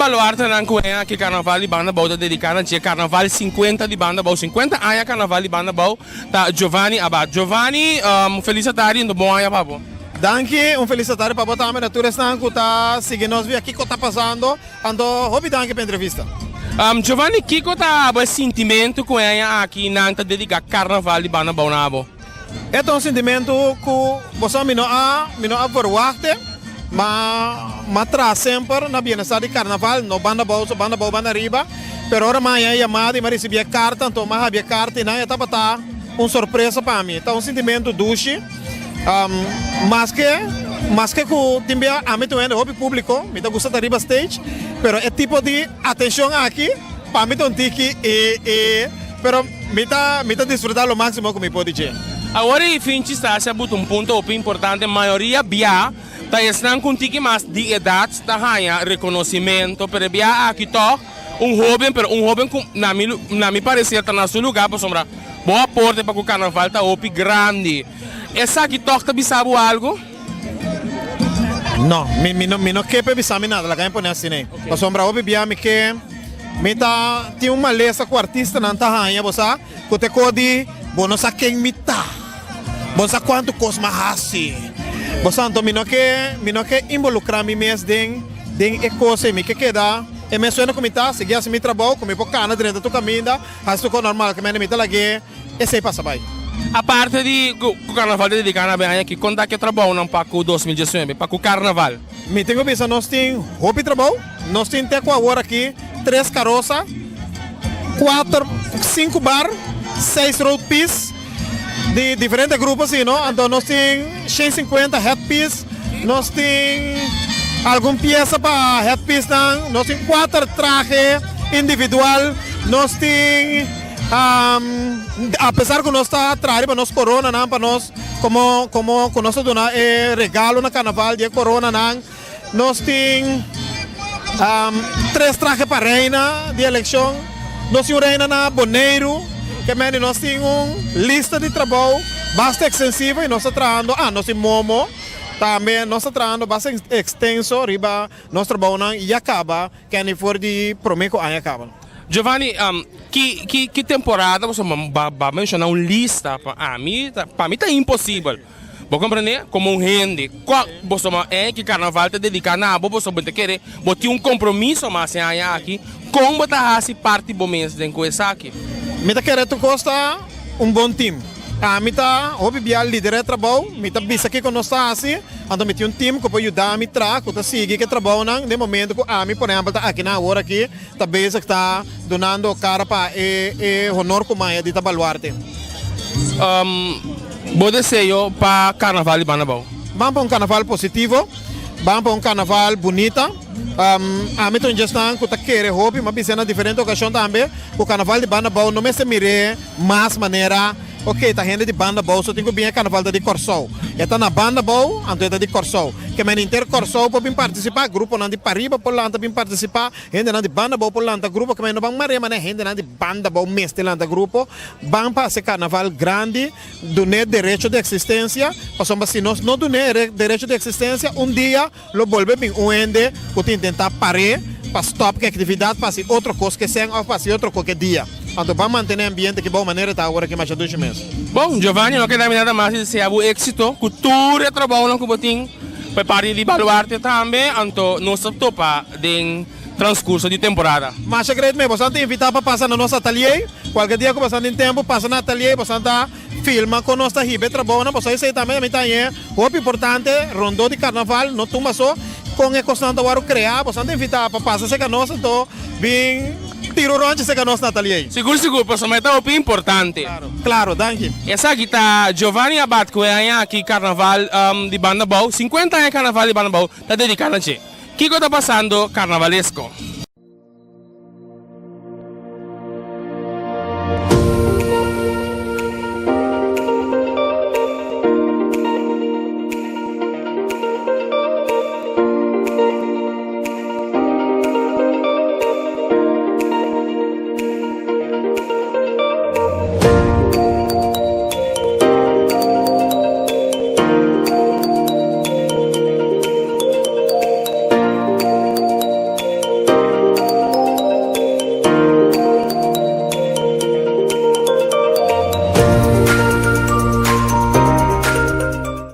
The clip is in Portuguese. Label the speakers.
Speaker 1: Baluarte ng kuya que carnaval di banda bau dedicada a carnaval 50 di banda bau 50 aya carnaval di banda bau ta Giovanni Abad. Giovanni, felicitário do bom aya papo.
Speaker 2: Danke, felicitário para botar a natura estão que tá seguindo nós aqui que tá passando, ando hobby danke para entrevista.
Speaker 1: Giovanni, que tá o sentimento com ela aqui na dedicar carnaval di banda bau nabo?
Speaker 2: É um sentimento que você me não a verwachte. Mas traz sempre na bienestar de carnaval, no banda banda riba, pero ora amanhã chamada e me recebia carta, então mais havia carta e não ia tá uma surpresa para mim. Então um sentimento doce, mas que também a mim também é hobby público, me gusta da riba stage, pero é tipo de atenção aqui, para mim tiki pero me tá desfrutar o máximo que me pode dizer.
Speaker 1: Agora e fim está se abuta ponto importante, a maioria bia tá estão com tiki mais de idade, tá ganha reconhecimento, pero bia aqui tó jovem, pero jovem na me parecer tá na seu lugar para sombra boa porta para o carnaval tá opi grande. Essa aqui tó tá bisabo algo?
Speaker 2: Não, me não quer pensar nada, lá quem põe assim né. Para sombra opi bia me que me tá tem uma lesa com artista não tá ganha, você que te codi, bono sa quem me tá. Você quanto cosma hasi. Portanto, me não quer involucrar-me mesmo em coisa me que queda. E me suena como está, seguir assim meu trabalho, como por cana dentro do caminho, assim que normal que me tá lá que esse passa bem.
Speaker 1: A parte de o carnaval dedicado bem aqui, quando é que trabalho não para o 2019, para o carnaval?
Speaker 2: Me tenho pensado nós tem hobby trabalho, nós tem até agora aqui 3 carroças, 5 bar, 6 road piece. De diferentes grupos, assim, não? Então nós temos 150 headpiece, nós temos alguma peça para headpiece, nós temos 4 trajes individual, nós temos, apesar que nós está trabalhando para nós corona, não, para nós, como nós dona regalo na carnaval de corona, não, nós temos 3 trajes para reina de eleição, nós temos reina na boneiro, que nós temos uma lista de trabalho bastante extensiva e nós estamos trabalhando, nós temos Momo, também nós estamos trabalhando bastante extenso, riba, nós trabalhamos e acaba, que a for de prometo aí acaba.
Speaker 1: Giovanni, que temporada você vai mencionar uma lista para mim tá impossível. Vou compreender como um rende. Você que carnaval te dedicar na você vai querer, botar um compromisso mas aqui, como botar assim parte bom mesmo dentro dessa aqui.
Speaker 2: Me querer tu costa bom time. Me tá obibiar líder de trabalho, me tá bisa aqui quando está assim, então me tem time que pode ajudar a me que tá seguir que trabalho não, de momento que me por exemplo tá aqui na hora aqui, tá bisa que tá donando cara para honor como é de Baluarte.
Speaker 1: Bom desejo para carnaval de Banabau.
Speaker 2: Vamos para um carnaval positivo, vamos para um carnaval bonita. A mim também está que tá querendo hobby, mas bisa na diferente ocasião também, o carnaval de Banabau não me se mire mais maneira. Ok, tá gente de banda boa, só tem que vir carnaval de Corsol. Está na banda boa, então é de Corsol. Que men inter Corsol pode participar, grupo não de Pariba por lá também participar, gente não de banda boa por lá, grupo que men não vão maria, mas gente não de banda boa mestre lá grupo, vão para esse carnaval grande, donar direito de existência, passamos se nós não donar direito de existência, dia lo volve bem ende, que tentar parar, para stop que atividade, para outra coisa que sem ou para outra qualquer dia. Então vamos manter o ambiente de boa maneira tá agora que mais de 2 meses.
Speaker 1: Bom, Giovanni, não quero nada mais desejar o êxito, cultura e trabalho que botem para parir de Baluarte também, então nós topa de transcurso de temporada.
Speaker 2: Mas acredito mesmo, você tem invitar para passar no nosso ateliê, qualquer dia que você tem tempo, passa no ateliê, você tá filma com nossa riba trabalho, você sei também, o importante, rondô de carnaval, não toma só, com a constante agora criar, você tem invitar para passar se que nós então bem tiro ronde se que nós Natalia.
Speaker 1: Seguro, mas é tão importante.
Speaker 2: Claro, danke.
Speaker 1: Essa aqui tá Giovanni Abad, que é aqui carnaval de Banabau, 50 anos carnaval de Banabau, tá dedicado a ti. O que está passando carnavalesco?